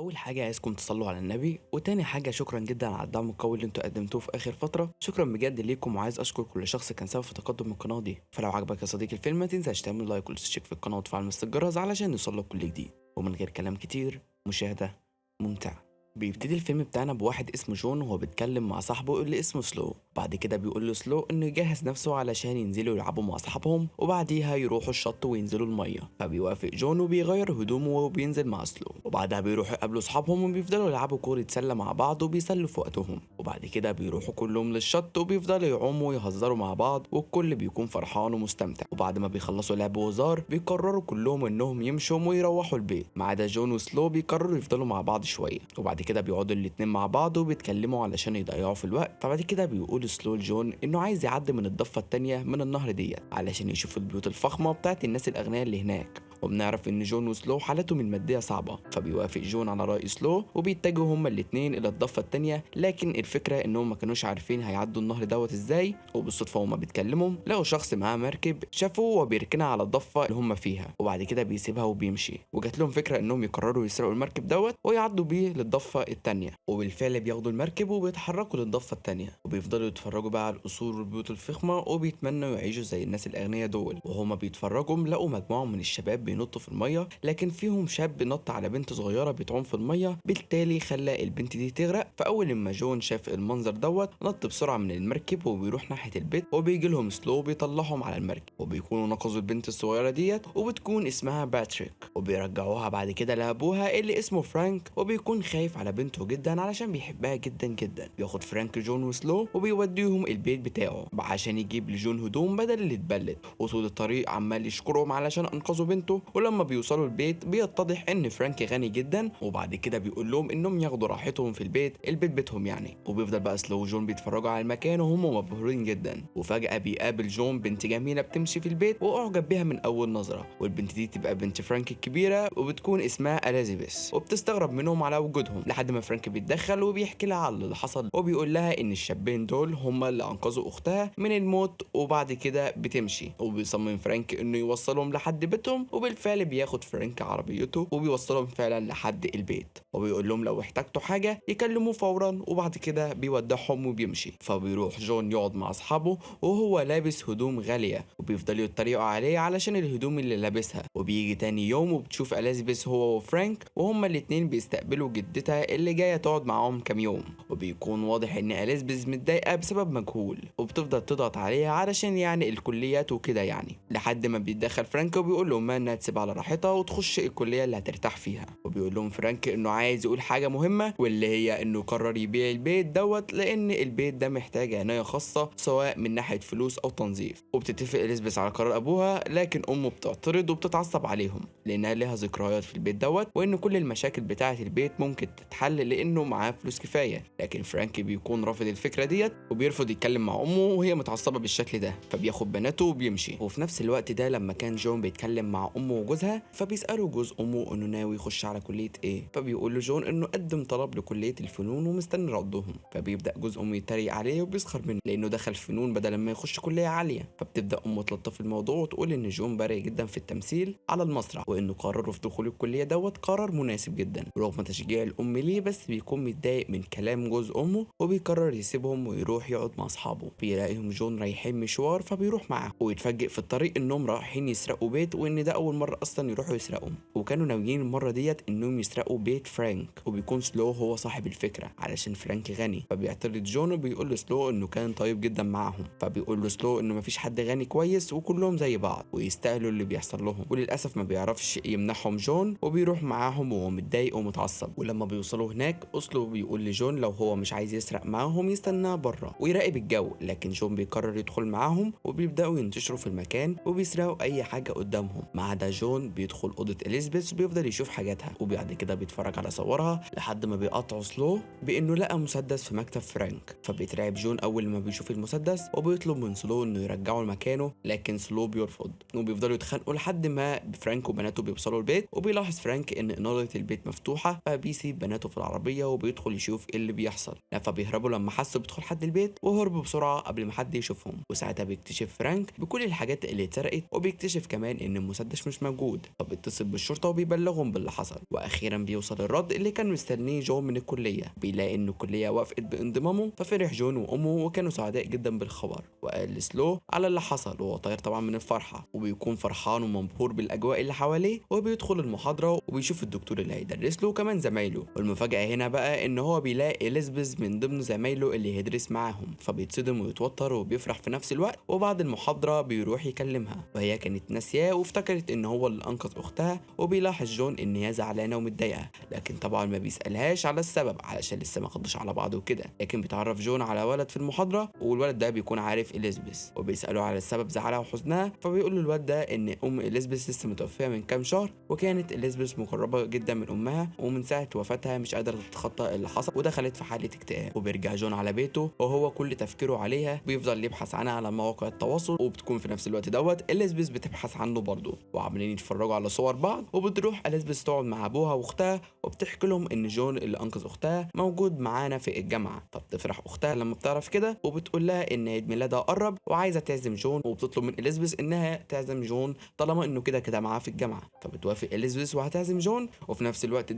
اول حاجه عايزكم تصلوا على النبي، وتاني حاجه شكرا جدا على الدعم القوي اللي انتوا قدمتوه في اخر فتره. شكرا بجد ليكم، وعايز اشكر كل شخص كان سبب في تقدم القناه دي. فلو عجبك يا صديقي الفيلم ما تنساش تعمل لايك وتشترك في القناه وتفعل مسج الجرس علشان يوصلك كل جديد. ومن غير كلام كتير، مشاهده ممتعه. بيبتدي الفيلم بتاعنا بواحد اسمه جون وهو بيتكلم مع صاحبه اللي اسمه سلو. بعد كده بيقول له سلو انه يجهز نفسه علشان ينزلوا يلعبوا مع اصحابهم، وبعديها يروحوا الشط وينزلوا الميه. فبيوافق جون وبيغير هدومه وبينزل مع سلو، وبعدها بيروحوا يقابلوا اصحابهم وبيفضلوا يلعبوا كورة سلة مع بعض وبيسلوا في وقتهم. وبعد كده بيروحوا كلهم للشط وبيفضلوا يعوموا ويهزروا مع بعض، والكل بيكون فرحان ومستمتع. وبعد ما بيخلصوا لعب وهزار بيقرروا كلهم انهم يمشوا ويروحوا البيت، ما عدا جون وسلو بيقرروا يفضلوا مع بعض شويه. وبعد كده بيقعدوا الاتنين مع بعض وبيتكلموا علشان يضيعوا في الوقت. فبعد كده بيقول سلو لجون انه عايز يعدي من الضفه التانيه من النهر ديت علشان يشوف البيوت الفخمه بتاعت الناس الاغنياء اللي هناك. وبنعرف ان جون وسلو حالتهم الماديه صعبه، فبيوافق جون على راي سلو وبيتجهوا هما الاتنين الى الضفه التانيه. لكن الفكره انهم ما كانوش عارفين هيعدوا النهر دوت ازاي، وبالصدفه هما بيتكلموا لقوا شخص معاه مركب شافوه وبيركنها على الضفه اللي هما فيها، وبعد كده بيسيبها وبيمشي. وجات لهم فكره انهم يقرروا يسرقوا المركب دوت ويعدوا بيه للضفه التانيه. وبالفعل بياخدوا المركب وبيتحركوا للضفه التانيه، وبيفضلوا يتفرجوا بقى على القصور والبيوت الفخمه وبيتمنوا يعيشوا زي الناس الاغنياء دول. وهما بيتفرجوا لقوا مجموعه من الشباب بينطوا في الميه، لكن فيهم شاب نط على بنت صغيره بتعوم في الميه، بالتالي خلى البنت دي تغرق. فاول ما جون شاف المنظر دوت نط بسرعه من المركب وبيروح ناحيه البيت، وبيجي لهم سلو بيطلعهم على المركب، وبيكونوا نقذوا البنت الصغيره ديت وبتكون اسمها باتريك. وبيرجعوها بعد كده لابوها اللي اسمه فرانك، وبيكون خايف على بنته جدا علشان بيحبها جدا جدا. بياخد فرانك جون وسلو وبيوديهم البيت بتاعه عشان يجيب لجون هدوم بدل اللي اتبلت. وطول الطريق عمال يشكرهم علشان انقذوا بنته. ولما بيوصلوا البيت بيتضح ان فرانك غني جدا، وبعد كده بيقول لهم انهم ياخدوا راحتهم في البيت بيتهم يعني. وبيفضل بقى سلو وجون بيتفرجوا على المكان وهم مبهورين جدا. وفجأة بيقابل جون بنت جميلة بتمشي في البيت واعجب بيها من اول نظرة، والبنت دي تبقى بنت فرانك الكبيرة وبتكون اسمها اليزابيث. وبتستغرب منهم على وجودهم لحد ما فرانك بيتدخل وبيحكي لها على اللي حصل، وبيقول لها ان الشابين دول هم اللي انقذوا اختها من الموت. وبعد كده بتمشي، وبيصمم فرانك انه يوصلهم لحد بيتهم. وبالفعل بياخد فرانك عربيته وبيوصلهم فعلا لحد البيت، وبيقول لهم لو احتاجتوا حاجه يكلموه فورا. وبعد كده بيودعهم وبيمشي. فبيروح جون يقعد مع اصحابه وهو لابس هدوم غاليه، وبيفضلوا يتريقوا عليه علشان الهدوم اللي لابسها. وبيجي تاني يوم وبتشوف اليزابيث هو وفرانك وهما الاتنين بيستقبلوا جدتها اللي جايه تقعد معاهم كام يوم. وبيكون واضح ان اليزابيث متضايقه بسبب مجهول، وبتفضل تضغط عليها علشان يعني الكليات وكده يعني، لحد ما بيتدخل فرانك وبيقول لهم انها تسيب على راحتها وتخش الكليه اللي هترتاح فيها. وبيقول لهم فرانك انه عايز يقول حاجه مهمه، واللي هي انه قرر يبيع البيت دوت لان البيت ده محتاج عنايه خاصه سواء من ناحيه فلوس او تنظيف. وبتتفق اليزابيث على قرار ابوها، لكن امه بتعترض وبتتعصب عليهم لانها لها ذكريات في البيت دوت، وان كل المشاكل بتاعه البيت ممكن تتحل لانه معاه فلوس كفايه. لكن فرانك بيكون رافض الفكره ديت وبيرفض يتكلم مع امه وهي متعصبه بالشكل ده، فبياخد بناته وبيمشي. وفي نفس الوقت ده لما كان جون بيتكلم مع امه وجوزها، فبيسالوا جوز امه انه ناوي يخش على كليه ايه. فبيقول له جون انه قدم طلب لكليه الفنون ومستني ردهم. فبيبدا جوز امه يتريق عليه وبيسخر منه لانه دخل فنون بدل ما يخش كليه عاليه. فبتبدا امه تلطف الموضوع وتقول ان جون بارع جدا في التمثيل على المسرح، وانه قراره في دخول الكليه دوت قرار مناسب جدا رغم تشجيع الام ليه. بس بيكون متضايق من كلام جوز امه وبيقرر يسيبهم ويروح يقعد مع اصحابه. بيلاقيهم جون رايحين مشوار فبيروح معاهم، ويتفاجئ في الطريق انهم رايحين يسرقوا بيت، وان ده اول مره اصلا يروحوا يسرقوا. وكانوا ناويين المره ديت انهم يسرقوا بيت فرانك، وبيكون سلو هو صاحب الفكره علشان فرانك غني. فبيعترض جون وبيقول له سلو انه كان طيب جدا معاهم. فبيقول له سلو انه مفيش حد غني كويس وكلهم زي بعض ويستاهلوا اللي بيحصل لهم. وللاسف ما بيعرفش يمنعهم جون وبيروح معاهم وهو متضايق ومتعصب. ولما بيوصلوا هناك اسلو بيقول لجون لو هو مش عايز يسرق معاهم يستناه بره ويراقب الجو، لكن جون بيقرر يدخل معاهم وبيبداوا ينتشروا في المكان وبيسرقوا اي حاجه قدامهم. ما عدا جون بيدخل اوضه اليزابيث وبيفضل يشوف حاجاتها، وبعد كده بيتفرج على صورها لحد ما بيقطعوا سلو بانه لقى مسدس في مكتب فرانك. فبيترعب جون اول ما بيشوف المسدس وبيطلب من سلو انه يرجعه لمكانه، لكن سلو بيرفض. وبيفضلوا يتخانقوا لحد ما فرانك وبناته بيوصلوا البيت. وبيلاحظ فرانك ان اناره البيت مفتوحه، فبيسيب بناته في العربيه وبيدخل يشوف ايه اللي بيحصل. فبيهربوا لما حسوا بيدخل حد البيت وهربوا بسرعه قبل ما حد يشوفهم. وساعتها بيكتشف فرانك بكل الحاجات اللي اتسرقت، وبيكتشف كمان ان المسدس مش موجود، فبيتصل بالشرطة وبيبلغهم باللي حصل. وأخيرا بيوصل الرد اللي كان مستنيه جون من الكلية، بيلاقي إن الكلية وافقت بانضمامه، ففرح جون وأمه وكانوا سعداء جدا بالخبر. وقال لسلو على اللي حصل وهو طاير طبعا من الفرحة، وبيكون فرحان ومبهور بالأجواء اللي حواليه. وبيدخل المحاضرة وبيشوف الدكتور اللي هيدرس له وكمان زمايله. والمفاجأة هنا بقى إن هو بيلاقي إليزابيث من ضمن زمايله اللي هيدرس معاهم، فبيتصدم ويتوتر وبيفرح في نفس الوقت. وبعد المحاضرة بيروح يكلمها وهي كانت ناسياه وافتكرت إن هو اللي أنقذ أختها. وبيلاحظ جون إن هي زعلانة ومتضايقة، لكن طبعا ما بيسألهاش على السبب علشان لسه ما خدوش على بعض وكده. لكن بيتعرف جون على ولد في المحاضرة، والولد ده بيكون عارف إليزابيث، وبيسأله على السبب زعلها وحزنها. فبيقول له الواد ده إن أم إليزابيث لسه متوفية من كام شهر، وكانت إليزابيث مقربة جدا من أمها، ومن ساعة وفاتها مش قادرة تتخطى اللي حصل ودخلت في حالة اكتئاب. وبيرجع جون على بيته وهو كل تفكيره عليها، بيفضل يبحث عنها على مواقع التواصل، وبتكون في نفس الوقت إليزابيث بتبحث عنه برضه، وعاملين يتفرجوا على صور بعض. وبتروح إليزابيث تقعد مع أبوها وأختها، وبتحكي لهم إن جون اللي أنقذ أختها موجود معانا في الجامعة. فبتفرح أختها لما بتعرف كده، وبتقول لها إن عيد ميلادها قرب وعايزة تعزم جون، وبتطلب من إليزابيث إنها تعزم جون طالما إنه كده كده معاه في الجامعة. فبتوافق إليزابيث وهتعزم جون. وفي نفس الوقت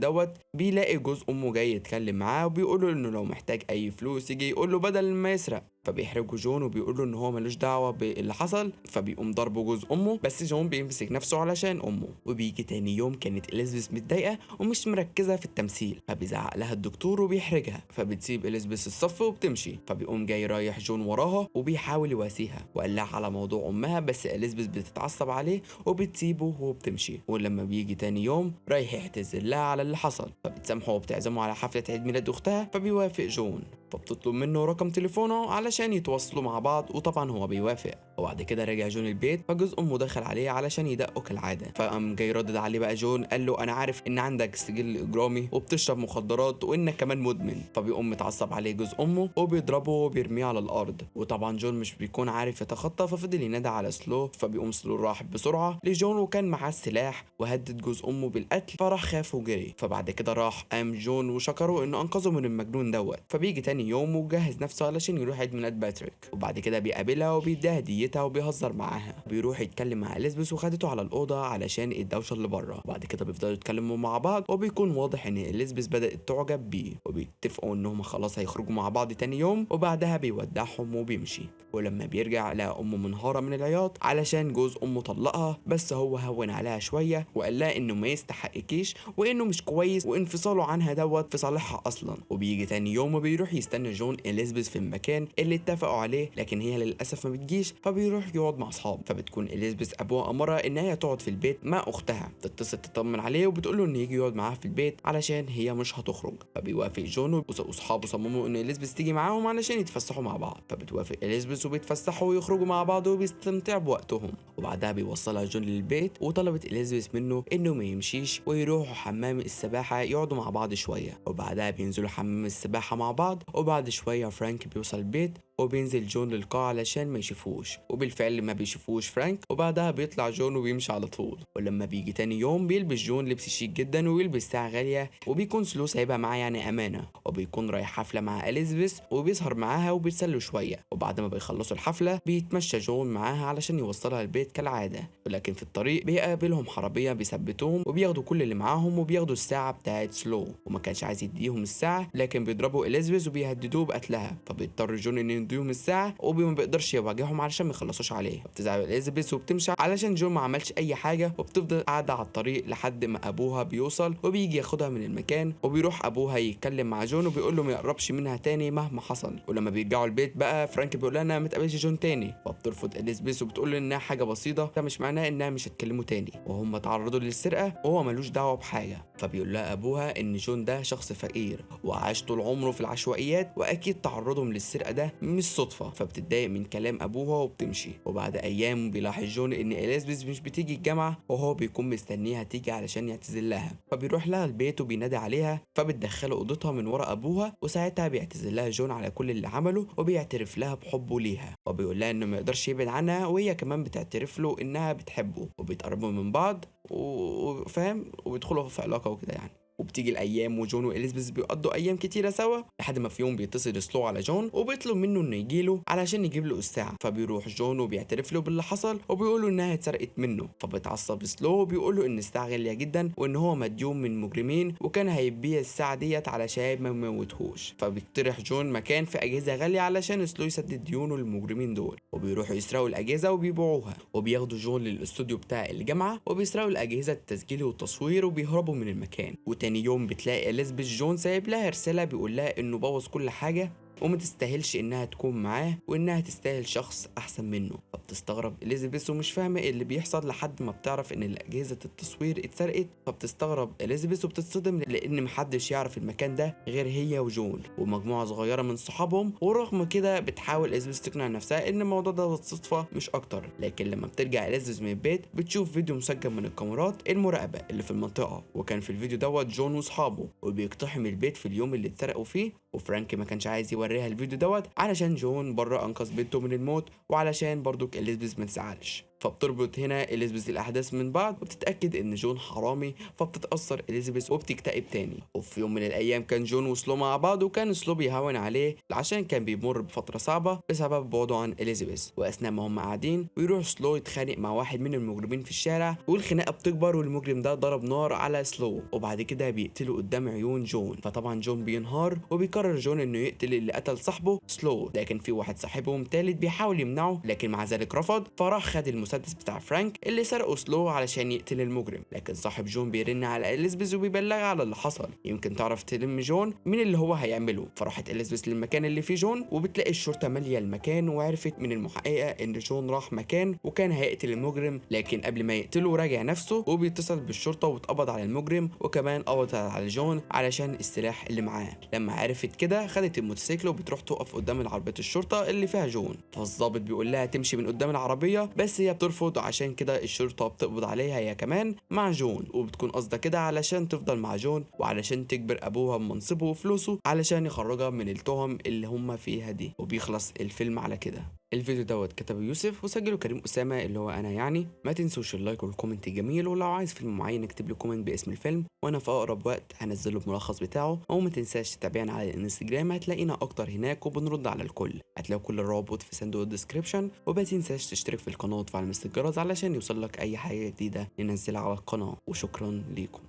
بيلاقي جوز أمه جاي يتكلم معاه، وبيقول له إنه لو محتاج أي فلوس يجي يقول له بدل ما يسرق. فبيحرجوا جون وبيقول له ان هو ملوش دعوه باللي حصل، فبيقوم ضربه جوز امه. بس جون بيمسك نفسه علشان امه. وبيجي تاني يوم كانت اليزابيث متضايقه ومش مركزه في التمثيل، فبيزعق لها الدكتور وبيحرجها، فبتسيب اليزابيث الصف وبتمشي. فبيقوم جاي رايح جون وراها وبيحاول يواسيها وقال لها على موضوع امها، بس اليزابيث بتتعصب عليه وبتسيبه وبتمشي. ولما بيجي تاني يوم رايح يعتذر لها على اللي حصل، فبتسامحه وبتعزمه على حفله عيد ميلاد اختها. فبيوافق جون، فبتطلب منه رقم تليفونه علشان يتواصلوا مع بعض، وطبعا هو بيوافق. وبعد كده رجع جون البيت، فجوز امه دخل عليه علشان يدقه كالعاده. فقام جاي ردد عليه بقى جون، قال له انا عارف ان عندك سجل اجرامي وبتشرب مخدرات وانك كمان مدمن. فبيقوم متعصب عليه جوز امه وبيضربه وبيرميه على الارض. وطبعا جون مش بيكون عارف يتخطى، ففضل ينادى على سلو. فبيقوم سلو راح بسرعه لجون وكان معاه السلاح وهدد جوز امه بالقتل، فراح خاف وجري. فبعد كده قام جون وشكره انه انقذه من المجنون فبيجي تاني يوم وجهز نفسه علشان يروح عيد ميلاد باتريك. وبعد كده بيقابلها وبيديها هديتها وبيهزر معاها. بيروح يتكلم مع اليزابيث وخدته على الاوضه علشان الدوشه اللي بره. وبعد كده بيفضلوا يتكلموا مع بعض، وبيكون واضح ان اليزابيث بدات تعجب بيه، وبيتفقوا انهم خلاص هيخرجوا مع بعض تاني يوم. وبعدها بيودعهم وبيمشي. ولما بيرجع لقى امه منهاره من العياط علشان جوز امه طلقها، بس هو هون عليها شويه وقال لها انه ما يستحقكيش وانه مش كويس وانفصاله عنها في صالحها اصلا. وبيجي تاني يوم وبيروح يستنى جون اليزابيث في المكان اللي اتفقوا عليه، لكن هي للاسف ما بتجيش. فبيروح يقعد مع اصحابه. فبتكون اليزابيث ابوها امرها ان هي تقعد في البيت مع اختها، تتصل تطمن عليه وبتقول له ان يجي يقعد معاها في البيت علشان هي مش هتخرج. فبيوافق جون واصحابه صمموا ان اليزابيث تيجي معاهم علشان يتفسحوا مع بعض. فبتوافق اليزابيث وبيتفسحوا ويخرجوا مع بعض وبيستمتعوا بوقتهم. وبعدها بيوصلها جون للبيت، وطلبت اليزابيث منه انه ما يمشيش ويروحوا حمام السباحه يقعدوا مع بعض شويه. وبعدها بينزلوا حمام السباحه مع بعض. وبعد شويه فرانك بيوصل البيت وبينزل جون للقاعة علشان ما يشوفوش، وبالفعل ما بيشوفوش فرانك. وبعدها بيطلع جون وبيمشي على طول. ولما بيجي تاني يوم بيلبس جون لبس شيك جدا ويلبس ساعة غالية، وبيكون سلو سايبها معاه يعني أمانة. وبيكون رايح حفلة مع اليزابيث وبيسهر معاها وبيتسلوا شوية. وبعد ما بيخلصوا الحفلة بيتمشى جون معاها علشان يوصلها البيت كالعادة. ولكن في الطريق بيقابلهم حرامية بيثبتوهم وبياخدوا كل اللي معاهم وبياخدوا الساعة بتاعت سلو. وما كانش عايز يديهم الساعة، لكن بيضربوا اليزابيث وبيهددوه بقتلها. فبيضطر جون انه يديهم الساعة، وما بيقدرش يواجههم علشان ما يخلصوش عليه. بتزعل اليزابيث وبتمشي علشان جون ما عملش اي حاجة، وبتفضل قاعدة على الطريق لحد ما ابوها بيوصل وبيجي ياخدها من المكان. وبيروح ابوها يتكلم مع جون وبيقول له ما يقربش منها تاني مهما حصل. ولما بيرجعوا البيت بقى فرانك بيقول لها انها ما تقابلش جون تاني، فبترفض اليزابيث وبتقول له انها حاجة بسيطة، ده مش معناه انها مش هتكلمه تاني، وهم تعرضوا للسرقة وهو ملوش دعوة بحاجة. فبيقول لها ابوها ان جون ده شخص فقير وعاش طول عمره في العشوائيات، واكيد تعرضهم للسرقة ده مش صدفة. فبتتضايق من كلام ابوها وبتمشي. وبعد ايام بيلاحظ جون ان اليزابيث مش بتيجي الجامعة، وهو بيكون مستنيها تيجي علشان يعتذر لها. فبيروح لها البيت وبينادي عليها، فبتدخله اوضتها من ورا ابوها. وساعتها بيعتذر لها جون على كل اللي عمله وبيعترف لها بحبه ليها، وبيقول لها انه ما يقدرش يبعد عنها، وهي كمان بتعترف له انها بتحبه. وبيتقربوا من بعض وفاهم وبيدخلوا في علاقة وكده يعني. وبتيجي الايام وجون واليزابيث بيقضوا ايام كتيره سوا لحد ما في يوم بيتصل سلو على جون وبيطلب منه انه يجيله علشان يجيب له الساعه. فبيروح جون وبيعترف له باللي حصل وبيقول له انها اتسرقت منه. فبيتعصب سلو وبيقول له ان الساعه غاليه جدا وان هو مديون من مجرمين وكان هيبيع الساعه ديت علشان ما يموتهوش. فبيقترح جون مكان في اجهزه غاليه علشان سلو يسدد ديونه للمجرمين دول، وبيروحوا يسرقوا الاجهزه وبيبيعوها. وبياخدوا جون للاستوديو بتاع الجامعه وبيسرقوا الاجهزه التسجيل والتصوير وبيهربوا من المكان. وتاني يوم بتلاقي اليزابيث جون سايب لها رساله بيقول لها انه بوظ كل حاجه وما تستاهلش انها تكون معاه وانها تستاهل شخص احسن منه. فبتستغرب اليزابيث ومش فاهمه ايه اللي بيحصل لحد ما بتعرف ان اجهزه التصوير اتسرقت. فبتستغرب اليزابيث وبتصدم لان محدش يعرف المكان ده غير هي وجون ومجموعه صغيره من صحابهم. ورغم كده بتحاول اليزابيث تقنع نفسها ان الموضوع ده صدفه مش اكتر. لكن لما بترجع اليزابيث من البيت بتشوف فيديو مسجل من الكاميرات المراقبه اللي في المنطقه، وكان في الفيديو دوت جون واصحابه وبيقتحم البيت في اليوم اللي اتسرقوا فيه. وفرانك ما كانش عايز يوريها الفيديو دوت علشان جون بره انقذ بنته من الموت وعلشان برضو اليزابيث ما تزعلش. فبتربط هنا اليزابيث الاحداث من بعض وبتتاكد ان جون حرامي. فبتتاثر اليزابيث وبتكتئب تاني. وفي يوم من الايام كان جون وسلو مع بعض وكان سلو بيهون عليه عشان كان بيمر بفتره صعبه بسبب بعده عن اليزابيث. واثناء ما هم قاعدين ويروح سلو يتخانق مع واحد من المجرمين في الشارع والخناقه بتكبر والمجرم ده ضرب نار على سلو وبعد كده بيقتله قدام عيون جون. فطبعا جون بينهار وبيقرر جون انه يقتل اللي قتل صاحبه سلو، لكن في واحد صاحبهم تالت بيحاول يمنعه لكن مع ذلك رفض. فراح خد المسدس بتاع فرانك اللي سرقه سلو علشان يقتل المجرم. لكن صاحب جون بيرن على اليزابيث وبيبلغها على اللي حصل يمكن تعرف تلم جون من اللي هو هيعمله. فراحت اليزابيث للمكان اللي فيه جون وبتلاقي الشرطه ماليه المكان وعرفت من المحققه ان جون راح مكان وكان هيقتل المجرم، لكن قبل ما يقتله راجع نفسه وبيتصل بالشرطه واتقبض على المجرم وكمان قبض على جون علشان السلاح اللي معاه. لما عرفت كده خدت الموتوسيكل وبتروح تقف قدام عربيه الشرطه اللي فيها جون. فالظابط بيقول لها تمشي من قدام العربيه بس هي بترفض عشان كده الشرطه بتقبض عليها هي كمان مع جون. وبتكون قصدها كده علشان تفضل مع جون وعلشان تجبر ابوها بمنصبه وفلوسه علشان يخرجها من التهم اللي هم فيها دي. وبيخلص الفيلم على كده. الفيديو دوت كتبه يوسف وسجله كريم اسامه اللي هو انا يعني. ما تنسوش اللايك والكومنت الجميل، ولو عايز فيلم معين اكتب لي كومنت باسم الفيلم وانا في اقرب وقت هنزله الملخص بتاعه. او ما تنساش تتابعنا على الانستجرام هتلاقينا اكتر هناك وبنرد على الكل. هتلاقوا كل الروابط في صندوق الديسكريبشن. وما تنساش تشترك في القناه وتفعل الجرس علشان يوصلك اي حاجه جديده ننزلها على القناه. وشكرا ليكم.